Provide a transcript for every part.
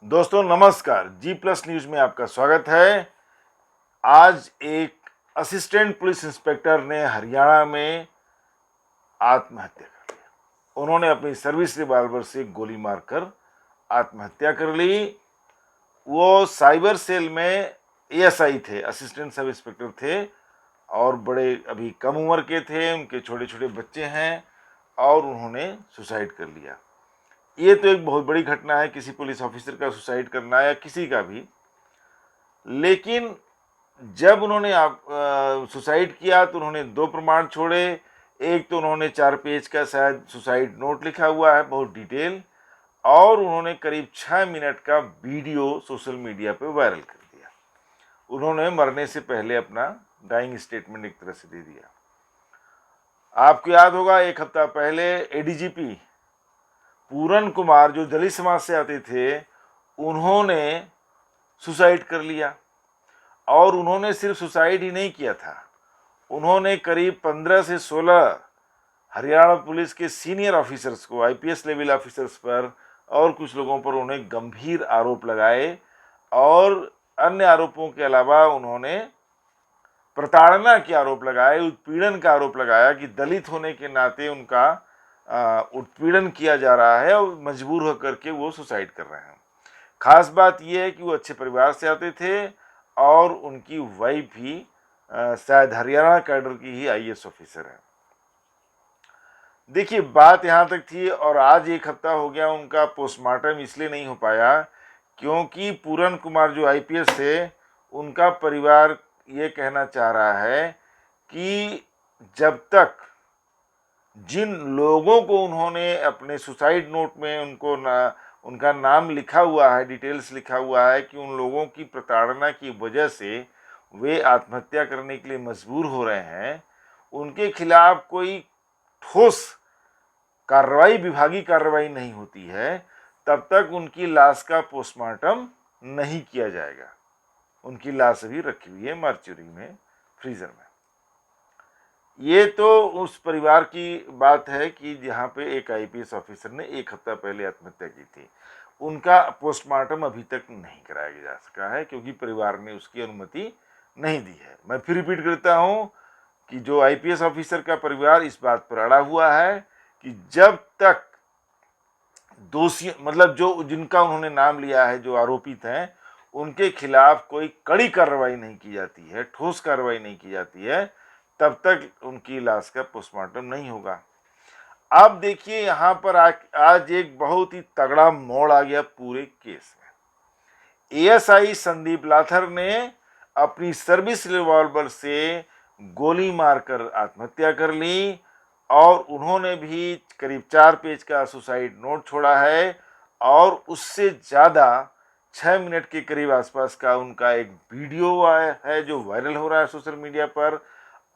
दोस्तों नमस्कार, जी plus news में आपका स्वागत है। आज एक असिस्टेंट पुलिस इंस्पेक्टर ने हरियाणा में आत्महत्या कर ली। उन्होंने अपनी सर्विस रिवॉल्वर से गोली मारकर आत्महत्या कर ली। वो साइबर सेल में एएसआई थे, असिस्टेंट सब इंस्पेक्टर थे और बड़े अभी कम उम्र के थे, उनके छोटे छोटे बच्चे हैं और उन्होंने सुसाइड कर लिया। ये तो एक बहुत बड़ी घटना है, किसी पुलिस ऑफिसर का सुसाइड करना या किसी का भी। लेकिन जब उन्होंने सुसाइड किया तो उन्होंने दो प्रमाण छोड़े। एक तो उन्होंने 4 पेज का शायद सुसाइड नोट लिखा हुआ है, बहुत डिटेल, और उन्होंने करीब 6 मिनट का वीडियो सोशल मीडिया पे वायरल कर दिया। उन्होंने मरने से पहले अपना डाइंग स्टेटमेंट एक तरह से दे दिया। आपको याद होगा, एक हफ्ता पहले एडीजीपी पूरन कुमार जो दलित समाज से आते थे, उन्होंने सुसाइड कर लिया। और उन्होंने सिर्फ सुसाइड ही नहीं किया था, उन्होंने करीब 15 से 16 हरियाणा पुलिस के सीनियर ऑफिसर्स को, आईपीएस लेवल ऑफिसर्स पर और कुछ लोगों पर उन्हें गंभीर आरोप लगाए। और अन्य आरोपों के अलावा उन्होंने प्रताड़ना के आरोप लगाए, उत्पीड़न का आरोप लगाया कि दलित होने के नाते उनका उत्पीड़न किया जा रहा है और मजबूर होकर के वो सुसाइड कर रहे हैं। खास बात यह है कि वो अच्छे परिवार से आते थे और उनकी वाइफ भी शायद हरियाणा कैडर की ही आईएएस ऑफिसर है। देखिए, बात यहाँ तक थी और आज एक हफ्ता हो गया, उनका पोस्टमार्टम इसलिए नहीं हो पाया क्योंकि पूरन कुमार जो आईपीएस थे, उनका परिवार ये कहना चाह रहा है कि जब तक जिन लोगों को उन्होंने अपने सुसाइड नोट में उनका नाम लिखा हुआ है, डिटेल्स लिखा हुआ है कि उन लोगों की प्रताड़ना की वजह से वे आत्महत्या करने के लिए मजबूर हो रहे हैं, उनके खिलाफ कोई ठोस कार्रवाई, विभागीय कार्रवाई नहीं होती है, तब तक उनकी लाश का पोस्टमार्टम नहीं किया जाएगा। उनकी लाश अभी रखी हुई है मार्चुरी में, फ्रीजर में। ये तो उस परिवार की बात है कि जहाँ पे एक आईपीएस ऑफिसर ने एक हफ्ता पहले आत्महत्या की थी। उनका पोस्टमार्टम अभी तक नहीं कराया जा सका है क्योंकि परिवार ने उसकी अनुमति नहीं दी है। मैं फिर रिपीट करता हूँ कि जो आईपीएस ऑफिसर का परिवार इस बात पर अड़ा हुआ है कि जब तक दोषी, मतलब जो जिनका उन्होंने नाम लिया है, जो आरोपित हैं, उनके खिलाफ कोई कड़ी कार्रवाई नहीं की जाती है, ठोस कार्रवाई नहीं की जाती है, तब तक उनकी लाश का पोस्टमार्टम नहीं होगा। अब देखिए, यहाँ पर आज एक बहुत ही तगड़ा मोड़ आ गया पूरे केस में। एएसआई संदीप लाथर ने अपनी सर्विस रिवॉल्वर से गोली मारकर आत्महत्या कर ली और उन्होंने भी करीब 4 पेज का सुसाइड नोट छोड़ा है और उससे ज़्यादा 6 मिनट के करीब आसपास का उनका एक वीडियो है जो वायरल हो रहा है सोशल मीडिया पर।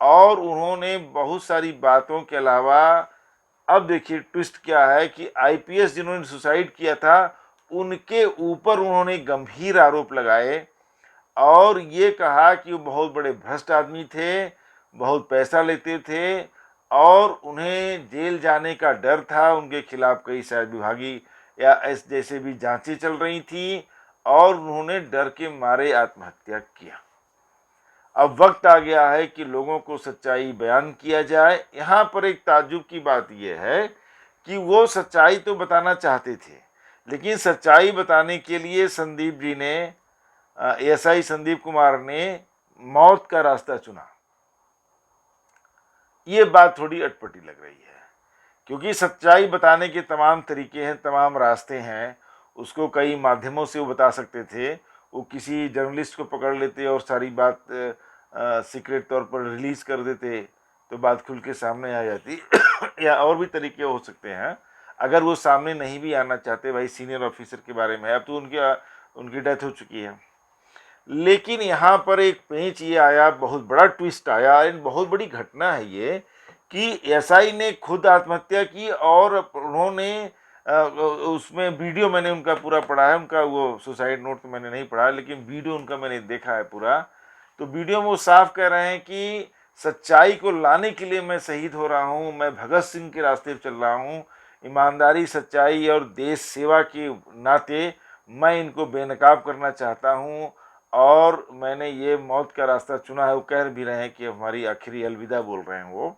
और उन्होंने बहुत सारी बातों के अलावा, अब देखिए ट्विस्ट क्या है कि आईपीएस जिन्होंने सुसाइड किया था उनके ऊपर उन्होंने गंभीर आरोप लगाए और ये कहा कि वो बहुत बड़े भ्रष्ट आदमी थे, बहुत पैसा लेते थे और उन्हें जेल जाने का डर था। उनके खिलाफ कई शायद विभागीय या इस जैसे भी जांचें चल रही थी और उन्होंने डर के मारे आत्महत्या किया। अब वक्त आ गया है कि लोगों को सच्चाई बयान किया जाए। यहाँ पर एक ताज्जुब की बात यह है कि वो सच्चाई तो बताना चाहते थे, लेकिन सच्चाई बताने के लिए संदीप जी ने, एएसआई संदीप कुमार ने मौत का रास्ता चुना। ये बात थोड़ी अटपटी लग रही है क्योंकि सच्चाई बताने के तमाम तरीके हैं, तमाम रास्ते हैं। उसको कई माध्यमों से वो बता सकते थे। वो किसी जर्नलिस्ट को पकड़ लेते और सारी बात सीक्रेट तौर पर रिलीज कर देते तो बात खुल के सामने आ जाती या और भी तरीके हो सकते हैं। अगर वो सामने नहीं भी आना चाहते, भाई सीनियर ऑफिसर के बारे में, अब तो उनकी डेथ हो चुकी है। लेकिन यहाँ पर एक पेंच ये आया, बहुत बड़ा ट्विस्ट आया, बहुत बड़ी घटना है ये कि एसआई ने खुद आत्महत्या की और उन्होंने उसमें वीडियो मैंने उनका पूरा पढ़ा है, उनका वो सुसाइड नोट तो मैंने नहीं पढ़ा लेकिन वीडियो उनका मैंने देखा है पूरा। तो वीडियो में वो साफ कह रहे हैं कि सच्चाई को लाने के लिए मैं शहीद हो रहा हूँ, मैं भगत सिंह के रास्ते पर चल रहा हूँ, ईमानदारी, सच्चाई और देश सेवा के नाते मैं इनको बेनकाब करना चाहता हूँ और मैंने ये मौत का रास्ता चुना है। वो कह भी रहे हैं कि हमारी आखिरी अलविदा बोल रहे हैं वो।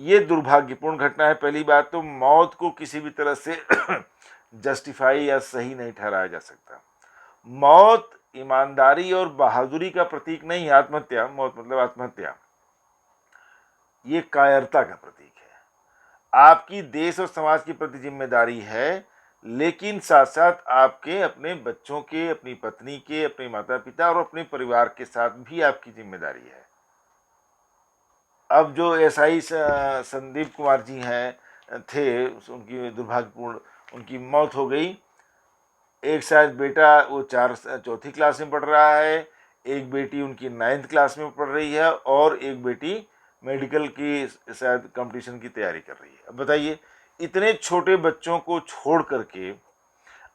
ये दुर्भाग्यपूर्ण घटना है। पहली बात तो मौत को किसी भी तरह से जस्टिफाई या सही नहीं ठहराया जा सकता। मौत ईमानदारी और बहादुरी का प्रतीक नहीं है। आत्महत्या, मौत मतलब आत्महत्या, ये कायरता का प्रतीक है। आपकी देश और समाज के प्रति जिम्मेदारी है, लेकिन साथ साथ आपके अपने बच्चों के, अपनी पत्नी के, अपने माता पिता और अपने परिवार के साथ भी आपकी जिम्मेदारी है। अब जो एसआई संदीप कुमार जी हैं थे, उनकी दुर्भाग्यपूर्ण उनकी मौत हो गई। एक शायद बेटा वो चौथी क्लास में पढ़ रहा है, एक बेटी उनकी 9th क्लास में पढ़ रही है और एक बेटी मेडिकल की शायद कंपटीशन की तैयारी कर रही है। अब बताइए, इतने छोटे बच्चों को छोड़ करके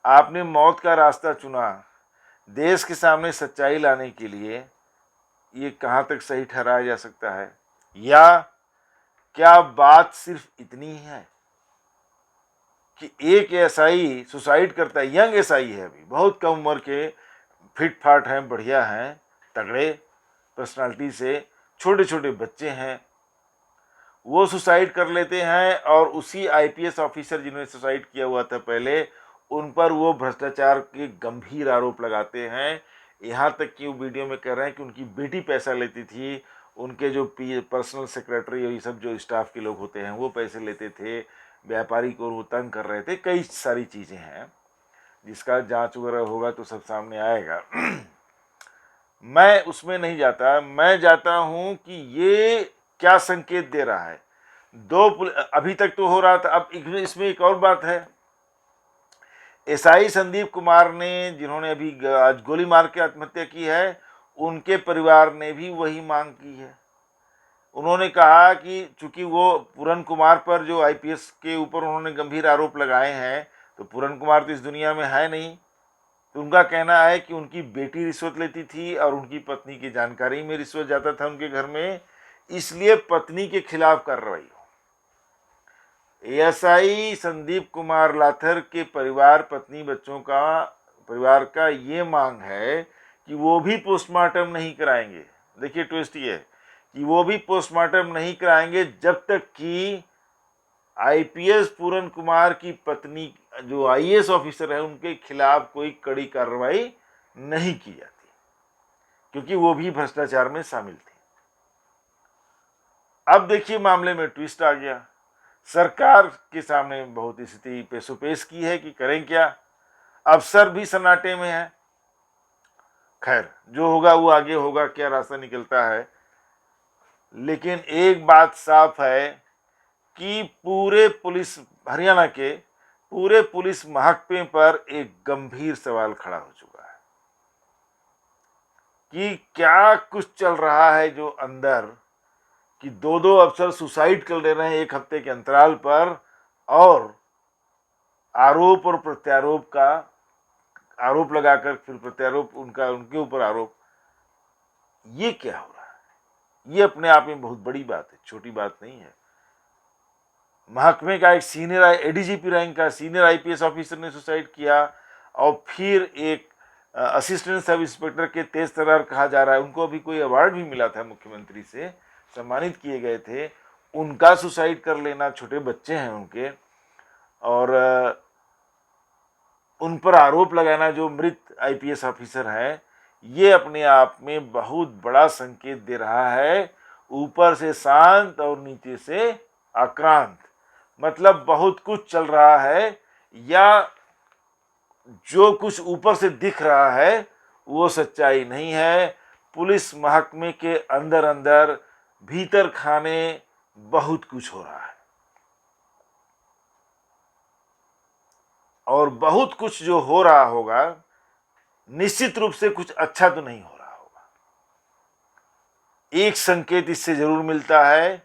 आपने मौत का रास्ता चुना देश के सामने सच्चाई लाने के लिए। ये कहाँ तक सही ठहराया जा सकता है? या क्या बात सिर्फ इतनी है कि एक एसआई सुसाइड करता है, यंग एसआई है, अभी बहुत कम उम्र के, फिट फाट हैं, बढ़िया हैं, तगड़े पर्सनालिटी से, छोटे छोटे बच्चे हैं, वो सुसाइड कर लेते हैं और उसी आईपीएस ऑफिसर जिन्होंने सुसाइड किया हुआ था पहले, उन पर वो भ्रष्टाचार के गंभीर आरोप लगाते हैं। यहाँ तक कि वो वीडियो में कह रहे हैं कि उनकी बेटी पैसा लेती थी, उनके जो पर्सनल सेक्रेटरी और ये सब जो स्टाफ के लोग होते हैं वो पैसे लेते थे, व्यापारी को वो तंग कर रहे थे, कई सारी चीज़ें हैं जिसका जांच वगैरह होगा तो सब सामने आएगा। मैं उसमें नहीं जाता, मैं जाता हूं कि ये क्या संकेत दे रहा है। अभी तक तो हो रहा था, अब इसमें एक और बात है। एसआई संदीप कुमार ने, जिन्होंने अभी आज गोली मार के आत्महत्या की है, उनके परिवार ने भी वही मांग की है। उन्होंने कहा कि चूंकि वो पूरन कुमार पर जो आईपीएस के ऊपर उन्होंने गंभीर आरोप लगाए हैं, तो पूरन कुमार तो इस दुनिया में है नहीं, तो उनका कहना है कि उनकी बेटी रिश्वत लेती थी और उनकी पत्नी की जानकारी में रिश्वत जाता था उनके घर में, इसलिए पत्नी के खिलाफ कार्रवाई हो। एएसआई संदीप कुमार लाथर के परिवार, पत्नी, बच्चों का, परिवार का ये मांग है कि वो भी पोस्टमार्टम नहीं कराएंगे। देखिए ट्विस्ट ये है कि वो भी पोस्टमार्टम नहीं कराएंगे जब तक कि आईपीएस पूरन कुमार की पत्नी जो आईएएस ऑफिसर है उनके खिलाफ कोई कड़ी कार्रवाई नहीं की जाती, क्योंकि वो भी भ्रष्टाचार में शामिल थे। अब देखिए मामले में ट्विस्ट आ गया। सरकार के सामने बहुत स्थिति पेशोपेश की है कि करें क्या। अफसर भी सन्नाटे में है। खैर जो होगा वो आगे होगा, क्या रास्ता निकलता है। लेकिन एक बात साफ है कि पूरे पुलिस, हरियाणा के पूरे पुलिस महकमे पर एक गंभीर सवाल खड़ा हो चुका है कि क्या कुछ चल रहा है जो अंदर, कि दो दो अफसर सुसाइड कर ले रहे हैं एक हफ्ते के अंतराल पर, और आरोप और प्रत्यारोप का, आरोप लगाकर फिर प्रत्यारोप, उनका उनके ऊपर आरोप। ये क्या हो रहा है? ये अपने आप में बहुत बड़ी बात है, छोटी बात नहीं है। महकमे का एक सीनियर एडीजीपी रैंक का सीनियर आईपीएस ऑफिसर ने सुसाइड किया, और फिर एक असिस्टेंट सब इंस्पेक्टर के तेज तर्रार कहा जा रहा है, उनको अभी कोई अवार्ड भी मिला था, मुख्यमंत्री से सम्मानित किए गए थे, उनका सुसाइड कर लेना, छोटे बच्चे हैं उनके, और उन पर आरोप लगाना जो मृत आईपीएस ऑफिसर है, ये अपने आप में बहुत बड़ा संकेत दे रहा है। ऊपर से शांत और नीचे से आक्रांत, मतलब बहुत कुछ चल रहा है, या जो कुछ ऊपर से दिख रहा है वो सच्चाई नहीं है। पुलिस महकमे के अंदर अंदर भीतर खाने बहुत कुछ हो रहा है, और बहुत कुछ जो हो रहा होगा निश्चित रूप से कुछ अच्छा तो नहीं हो रहा होगा। एक संकेत इससे जरूर मिलता है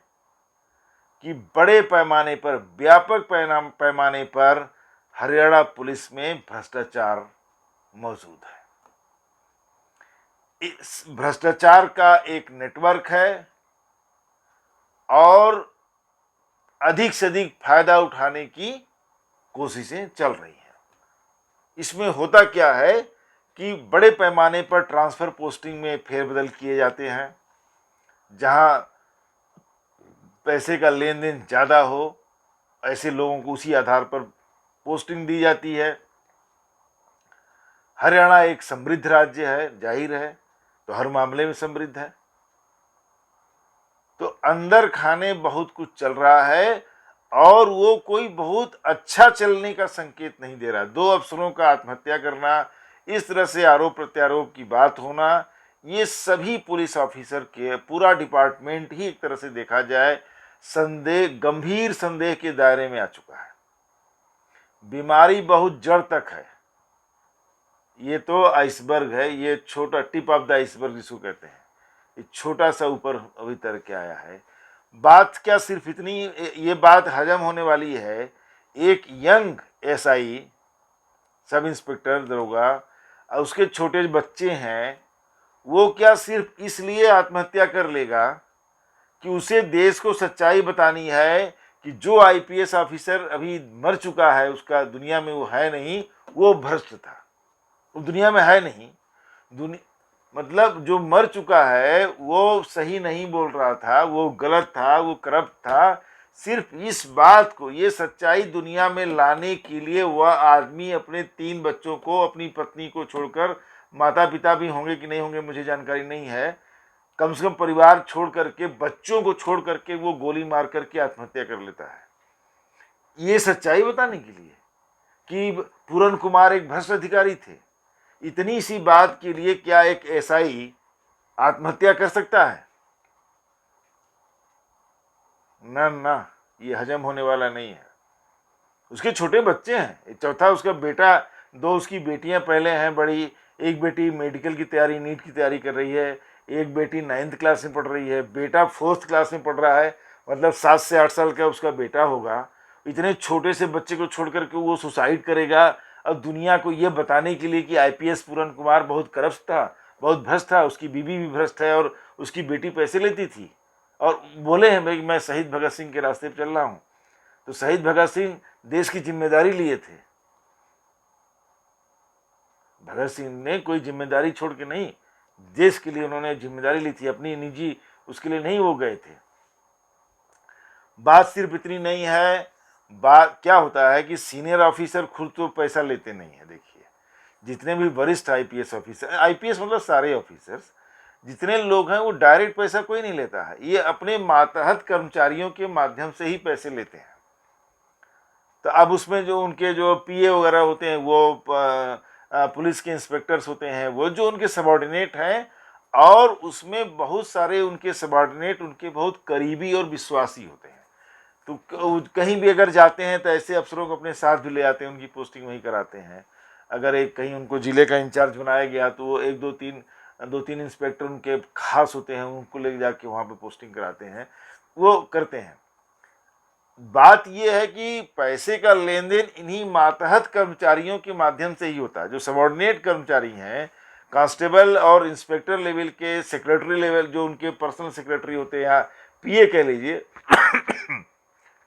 कि बड़े पैमाने पर, व्यापक पैमाने पर हरियाणा पुलिस में भ्रष्टाचार मौजूद है। इस भ्रष्टाचार का एक नेटवर्क है, और अधिक से अधिक फायदा उठाने की कोशिशें चल रही हैं। इसमें होता क्या है कि बड़े पैमाने पर ट्रांसफ़र पोस्टिंग में फेरबदल किए जाते हैं, जहां पैसे का लेन देन ज़्यादा हो ऐसे लोगों को उसी आधार पर पोस्टिंग दी जाती है। हरियाणा एक समृद्ध राज्य है, जाहिर है, तो हर मामले में समृद्ध है, तो अंदर खाने बहुत कुछ चल रहा है और वो कोई बहुत अच्छा चलने का संकेत नहीं दे रहा। 2 अफसरों का आत्महत्या करना, इस तरह से आरोप प्रत्यारोप की बात होना, ये सभी पुलिस ऑफिसर के पूरा डिपार्टमेंट ही एक तरह से देखा जाए संदेह, गंभीर संदेह के दायरे में आ चुका है। बीमारी बहुत जड़ तक है। ये तो आइसबर्ग है, ये छोटा टिप ऑफ द आइसबर्ग जिसको कहते हैं, ये छोटा सा ऊपर अभी तर के आया है। बात क्या सिर्फ इतनी, ये बात हजम होने वाली है। एक यंग एसआई, सब इंस्पेक्टर दरोगा, उसके छोटे बच्चे हैं, वो क्या सिर्फ इसलिए आत्महत्या कर लेगा कि उसे देश को सच्चाई बतानी है कि जो आईपीएस ऑफिसर अभी मर चुका है, उसका दुनिया में वो है नहीं, वो भ्रष्ट था, वो दुनिया में है नहीं। मतलब जो मर चुका है वो सही नहीं बोल रहा था, वो गलत था, वो करप्ट था। सिर्फ इस बात को, ये सच्चाई दुनिया में लाने के लिए वह आदमी अपने 3 बच्चों को, अपनी पत्नी को छोड़कर, माता पिता भी होंगे कि नहीं होंगे मुझे जानकारी नहीं है, कम से कम परिवार छोड़ करके, बच्चों को छोड़ करके वो गोली मार करके आत्महत्या कर लेता है। ये सच्चाई बताने के लिए कि पूरन कुमार एक भ्रष्ट अधिकारी थे। इतनी सी बात के लिए क्या एक एसआई आत्महत्या कर सकता है? ना ना, ये हजम होने वाला नहीं है। उसके छोटे बच्चे हैं, चौथा उसका बेटा, 2 उसकी बेटियां पहले हैं बड़ी, एक बेटी मेडिकल की तैयारी, नीट की तैयारी कर रही है, एक बेटी 9th क्लास में पढ़ रही है, बेटा 4th क्लास में पढ़ रहा है, मतलब 7 से 8 साल का उसका बेटा होगा। इतने छोटे से बच्चे को छोड़ करके वो सुसाइड करेगा और दुनिया को ये बताने के लिए कि आईपीएस पूरन कुमार बहुत करप्ट था, बहुत भ्रष्ट था, उसकी बीवी भी भ्रष्ट है और उसकी बेटी पैसे लेती थी, और बोले हैं भाई मैं शहीद भगत सिंह के रास्ते पर चल रहा हूँ। तो शहीद भगत सिंह देश की जिम्मेदारी लिए थे। भगत सिंह ने कोई जिम्मेदारी छोड़ के नहीं, देश के लिए उन्होंने जिम्मेदारी ली थी, अपनी निजी उसके लिए नहीं वो गए थे। बात सिर्फ इतनी नहीं है, बात क्या होता है कि सीनियर ऑफिसर खुद तो पैसा लेते नहीं है। देखिए, जितने भी वरिष्ठ आईपीएस ऑफिसर, आईपीएस मतलब सारे ऑफिसर्स, जितने लोग हैं वो डायरेक्ट पैसा कोई नहीं लेता है, ये अपने मातहत कर्मचारियों के माध्यम से ही पैसे लेते हैं। तो अब उसमें जो उनके जो पीए वगैरह होते हैं, वो पुलिस के इंस्पेक्टर्स होते हैं, वो जो उनके सबॉर्डिनेट हैं, और उसमें बहुत सारे उनके सबॉर्डिनेट उनके बहुत करीबी और विश्वासी होते हैं। तो कहीं भी अगर जाते हैं तो ऐसे अफसरों को अपने साथ भी ले आते हैं, उनकी पोस्टिंग वहीं कराते हैं। अगर एक कहीं उनको जिले का इंचार्ज बनाया गया तो वो 2-3 इंस्पेक्टर उनके खास होते हैं, उनको ले जाके वहाँ पे पोस्टिंग कराते हैं, वो करते हैं। बात यह है कि पैसे का लेन देन इन्हीं मातहत कर्मचारियों के माध्यम से ही होता है। जो सबॉर्डिनेट कर्मचारी हैं, कांस्टेबल और इंस्पेक्टर लेवल के, सेक्रेटरी लेवल, जो उनके पर्सनल सेक्रेटरी होते हैं या पीए कह लीजिए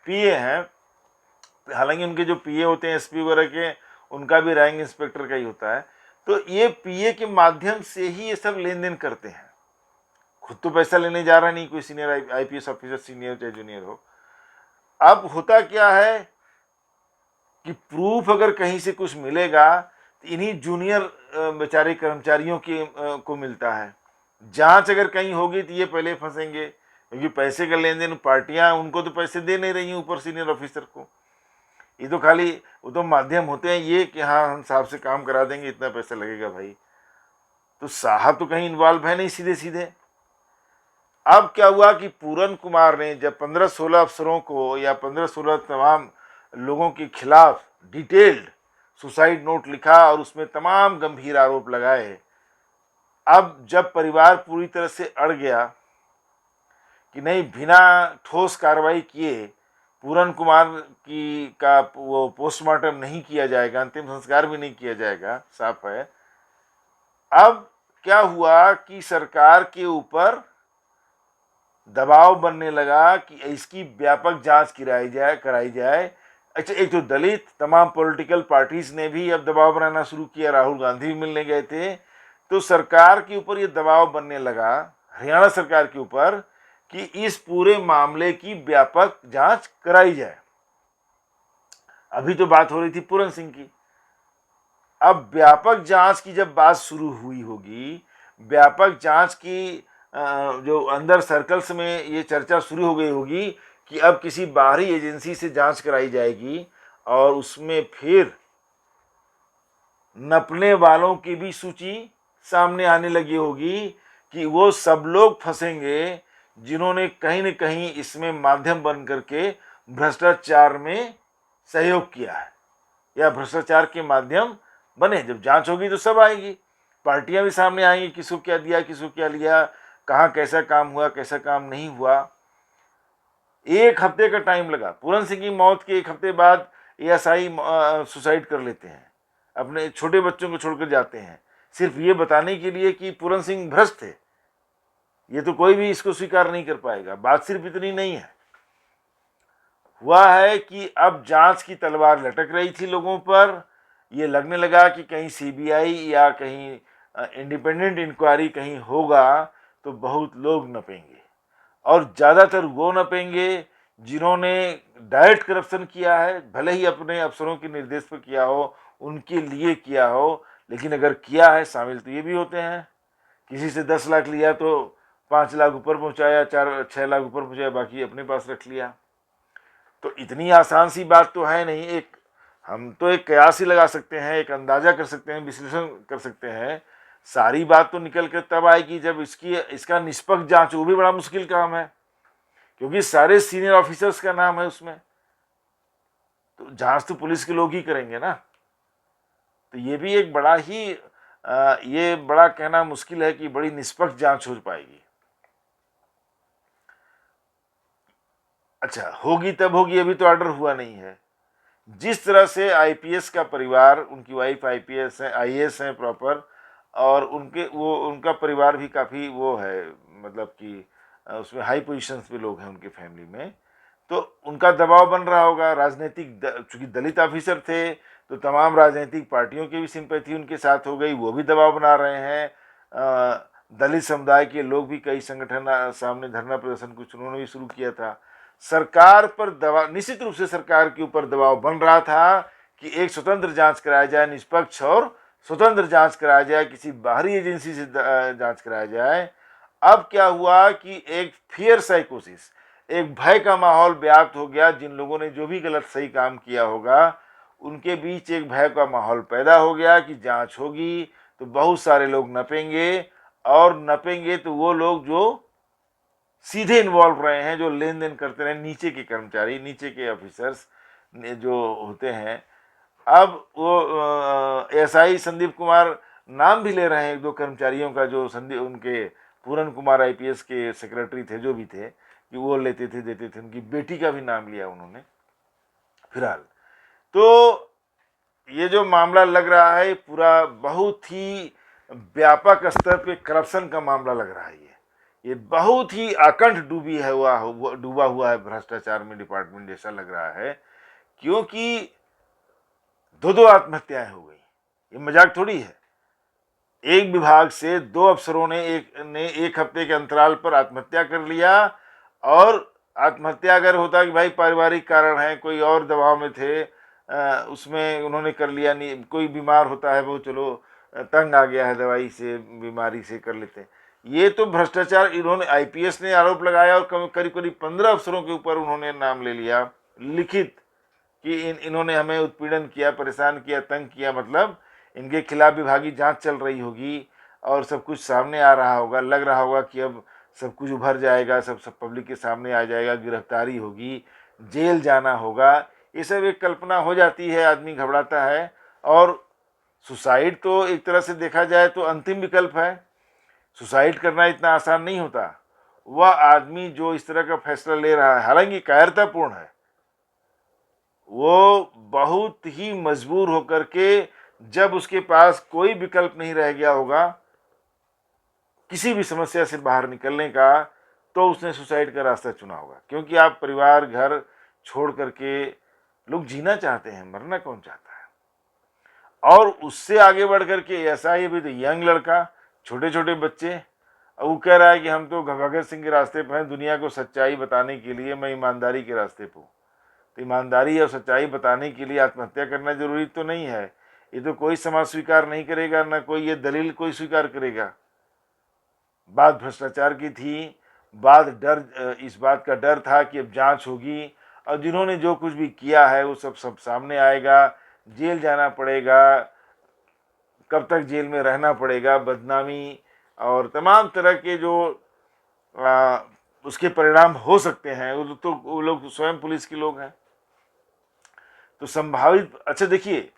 पीए हैं, हालांकि उनके जो पीए होते हैं एसपी वगैरह के, उनका भी रैंक इंस्पेक्टर का ही होता है। तो ये पीए के माध्यम से ही ये सब लेन देन करते हैं, खुद तो पैसा लेने जा रहा नहीं कोई सीनियर आईपीएस ऑफिसर, सीनियर चाहे जूनियर हो। अब होता क्या है कि प्रूफ अगर कहीं से कुछ मिलेगा तो इन्हीं जूनियर बेचारे कर्मचारियों के को मिलता है। जांच अगर कहीं होगी तो ये पहले फंसेंगे, क्योंकि पैसे का लेन देन, पार्टियां उनको तो पैसे दे नहीं रही हैं ऊपर सीनियर ऑफिसर को, ये तो खाली वो तो माध्यम होते हैं ये कि हाँ हम साहब से काम करा देंगे, इतना पैसा लगेगा भाई। तो साहब तो कहीं इन्वॉल्व है नहीं सीधे सीधे। अब क्या हुआ कि पूरन कुमार ने जब 15-16 अफसरों को या 15-16 तमाम लोगों के खिलाफ डिटेल्ड सुसाइड नोट लिखा और उसमें तमाम गंभीर आरोप लगाए, अब जब परिवार पूरी तरह से अड़ गया कि नहीं, बिना ठोस कार्रवाई किए पूरन कुमार की का वो पोस्टमार्टम नहीं किया जाएगा, अंतिम संस्कार भी नहीं किया जाएगा, साफ है। अब क्या हुआ कि सरकार के ऊपर दबाव बनने लगा कि इसकी व्यापक जांच कराई जाए अच्छा, एक तो दलित तमाम पॉलिटिकल पार्टीज ने भी अब दबाव बनाना शुरू किया, राहुल गांधी भी मिलने गए थे, तो सरकार के ऊपर ये दबाव बनने लगा, हरियाणा सरकार के ऊपर, कि इस पूरे मामले की व्यापक जांच कराई जाए। अभी तो बात हो रही थी पूरन सिंह की, अब व्यापक जांच की जब बात शुरू हुई होगी, व्यापक जांच की जो अंदर सर्कल्स में ये चर्चा शुरू हो गई होगी कि अब किसी बाहरी एजेंसी से जांच कराई जाएगी, और उसमें फिर नपने वालों की भी सूची सामने आने लगी होगी कि वो सब लोग फंसेंगे जिन्होंने कहीं न कहीं इसमें माध्यम बन करके भ्रष्टाचार में सहयोग किया है, या भ्रष्टाचार के माध्यम बने। जब जांच होगी तो सब आएगी, पार्टियां भी सामने आएंगी, किसको क्या दिया, किसको क्या लिया, कहाँ कैसा काम हुआ, कैसा काम नहीं हुआ। एक हफ्ते का टाइम लगा, पूरन सिंह की मौत के एक हफ्ते बाद एएसआई सुसाइड कर लेते हैं, अपने छोटे बच्चों को छोड़कर जाते हैं, सिर्फ ये बताने के लिए कि पूरन सिंह भ्रष्ट थे। ये तो कोई भी इसको स्वीकार नहीं कर पाएगा। बात सिर्फ इतनी नहीं है, हुआ है कि अब जांच की तलवार लटक रही थी लोगों पर, ये लगने लगा कि कहीं सीबीआई या कहीं इंडिपेंडेंट इंक्वायरी कहीं होगा तो बहुत लोग नपेंगे, और ज़्यादातर वो नपेंगे जिन्होंने डायरेक्ट करप्शन किया है, भले ही अपने अफसरों के निर्देश पर किया हो, उनके लिए किया हो, लेकिन अगर किया है, शामिल तो ये भी होते हैं, किसी से 10 लाख लिया तो 5 लाख ऊपर पहुंचाया, 4-6 लाख ऊपर पहुंचाया, बाकी अपने पास रख लिया। तो इतनी आसान सी बात तो है नहीं। एक हम तो एक कयास ही लगा सकते हैं, एक अंदाजा कर सकते हैं, विश्लेषण कर सकते हैं, सारी बात तो निकल कर तब आएगी जब इसका निष्पक्ष जांच, वो भी बड़ा मुश्किल काम है, क्योंकि सारे सीनियर ऑफिसर्स का नाम है उसमें, तो जांच तो पुलिस के लोग ही करेंगे ना। तो ये भी एक बड़ा ही ये बड़ा कहना मुश्किल है कि बड़ी निष्पक्ष जांच हो पाएगी। अच्छा, होगी तब होगी, अभी तो ऑर्डर हुआ नहीं है। जिस तरह से आईपीएस का परिवार, उनकी वाइफ आईपीएस है, आईएएस है प्रॉपर, और उनका परिवार भी काफ़ी वो है, मतलब कि उसमें हाई पोजीशंस पे लोग हैं उनके फैमिली में, तो उनका दबाव बन रहा होगा। राजनीतिक चूंकि दलित ऑफिसर थे तो तमाम राजनीतिक पार्टियों की भी सिंपैथी उनके साथ हो गई, वो भी दबाव बना रहे हैं। दलित समुदाय के लोग भी, कई संगठन सामने धरना प्रदर्शन कुछ उन्होंने भी शुरू किया था। सरकार पर दबाव, निश्चित रूप से सरकार के ऊपर दबाव बन रहा था कि एक स्वतंत्र जांच कराया जाए, निष्पक्ष और स्वतंत्र जांच कराया जाए, किसी बाहरी एजेंसी से जांच कराया जाए। अब क्या हुआ कि एक फियर साइकोसिस, एक भय का माहौल व्याप्त हो गया। जिन लोगों ने जो भी गलत सही काम किया होगा उनके बीच एक भय का माहौल पैदा हो गया कि जांच होगी तो बहुत सारे लोग नपेंगे, और नपेंगे तो वो लोग जो सीधे इन्वॉल्व रहे हैं, जो लेन देन करते रहे, नीचे के कर्मचारी, नीचे के ऑफिसर्स जो होते हैं। अब वो एसआई संदीप कुमार नाम भी ले रहे हैं एक दो कर्मचारियों का, जो संदीप उनके पूरन कुमार आईपीएस के सेक्रेटरी थे, जो भी थे, कि वो लेते थे देते थे, उनकी बेटी का भी नाम लिया उन्होंने फिलहाल। तो ये जो मामला लग रहा है पूरा बहुत ही व्यापक स्तर पे करप्शन का मामला लग रहा है। ये बहुत ही अकंठ डूबा हुआ है भ्रष्टाचार में डिपार्टमेंट जैसा लग रहा है, क्योंकि दो आत्महत्याएं हो गई, ये मजाक थोड़ी है। एक विभाग से 2 अफसरों ने एक हफ्ते के अंतराल पर आत्महत्या कर लिया, और आत्महत्या अगर होता कि भाई पारिवारिक कारण है, कोई और दबाव में थे, उसमें उन्होंने कर लिया, नहीं कोई बीमार होता है वो चलो तंग आ गया है दवाई से, बीमारी से कर लेते हैं। ये तो भ्रष्टाचार, इन्होंने आईपीएस ने आरोप लगाया और करीब करीब 15 अफसरों के ऊपर उन्होंने नाम ले लिया लिखित कि इन्होंने हमें उत्पीड़न किया, परेशान किया, तंग किया, मतलब इनके खिलाफ विभागीय जांच चल रही होगी और सब कुछ सामने आ रहा होगा, लग रहा होगा कि अब सब कुछ उभर जाएगा, सब पब्लिक के सामने आ जाएगा, गिरफ्तारी होगी, जेल जाना होगा। ये सब एक कल्पना हो जाती है, आदमी घबराता है। और सुसाइड तो एक तरह से देखा जाए तो अंतिम विकल्प है, सुसाइड करना इतना आसान नहीं होता। वह आदमी जो इस तरह का फैसला ले रहा है, हालांकि कायरतापूर्ण है, वो बहुत ही मजबूर होकर के, जब उसके पास कोई विकल्प नहीं रह गया होगा किसी भी समस्या से बाहर निकलने का, तो उसने सुसाइड का रास्ता चुना होगा। क्योंकि आप परिवार घर छोड़ करके लोग जीना चाहते हैं, मरना कौन चाहता है। और उससे आगे बढ़ करके ऐसा ही भी तो यंग लड़का, छोटे छोटे बच्चे, वो कह रहा है कि हम तो भगत सिंह के रास्ते पर हैं, दुनिया को सच्चाई बताने के लिए मैं ईमानदारी के रास्ते पर हूँ। तो ईमानदारी और सच्चाई बताने के लिए आत्महत्या करना जरूरी तो नहीं है। ये तो कोई समाज स्वीकार नहीं करेगा, ना कोई ये दलील कोई स्वीकार करेगा। बात भ्रष्टाचार की थी, बात डर, इस बात का डर था कि अब जांच होगी और जिन्होंने जो कुछ भी किया है वो सब सामने आएगा, जेल जाना पड़ेगा, कब तक जेल में रहना पड़ेगा, बदनामी और तमाम तरह के जो उसके परिणाम हो सकते हैं। वो लोग स्वयं पुलिस के लोग हैं, तो संभावित, अच्छा देखिए,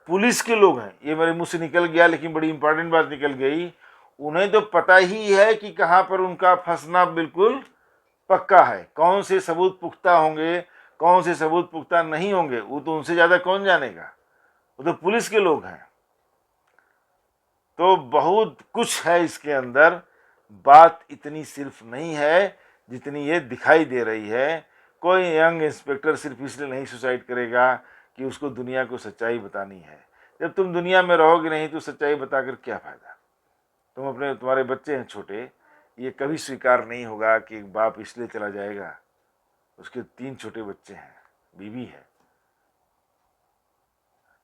पुलिस के लोग हैं, ये मेरे मुंह से निकल गया लेकिन बड़ी इंपॉर्टेंट बात निकल गई। उन्हें तो पता ही है कि कहां पर उनका फंसना बिल्कुल पक्का है, कौन से सबूत पुख्ता होंगे, कौन से सबूत पुख्ता नहीं होंगे, वो तो उनसे ज्यादा कौन जानेगा, वो तो पुलिस के लोग हैं। तो बहुत कुछ है इसके अंदर, बात इतनी सिर्फ नहीं है जितनी ये दिखाई दे रही है। कोई यंग इंस्पेक्टर सिर्फ इसलिए नहीं सुसाइड करेगा कि उसको दुनिया को सच्चाई बतानी है। जब तुम दुनिया में रहोगे नहीं तो सच्चाई बताकर क्या फायदा। तुम्हारे बच्चे हैं छोटे, ये कभी स्वीकार नहीं होगा कि बाप इसलिए चला जाएगा। उसके 3 छोटे बच्चे हैं, बीवी है।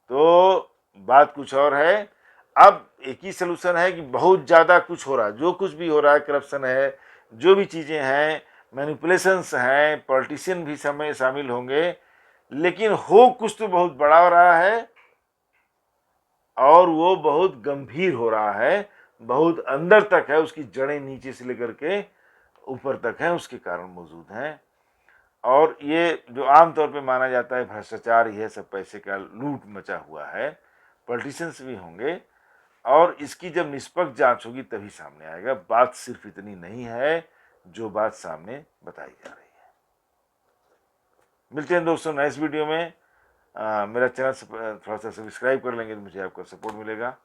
तो बात कुछ और है। अब एक ही सलूशन है कि बहुत ज़्यादा कुछ हो रहा है, जो कुछ भी हो रहा है, करप्शन है, जो भी चीज़ें हैं, मैनिपुलेशंस हैं, पॉलिटिशियन भी समय शामिल होंगे, लेकिन हो कुछ तो बहुत बड़ा हो रहा है और वो बहुत गंभीर हो रहा है, बहुत अंदर तक है, उसकी जड़ें नीचे से लेकर के ऊपर तक हैं, उसके कारण मौजूद हैं। और ये जो आमतौर पे माना जाता है भ्रष्टाचार, यह सब पैसे का लूट मचा हुआ है, पॉलिटिशियंस भी होंगे, और इसकी जब निष्पक्ष जांच होगी तभी सामने आएगा। बात सिर्फ इतनी नहीं है जो बात सामने बताई जा रही है। मिलते हैं दोस्तों नेक्स्ट वीडियो में। मेरा चैनल थोड़ा सा सब्सक्राइब कर लेंगे तो मुझे आपका सपोर्ट मिलेगा।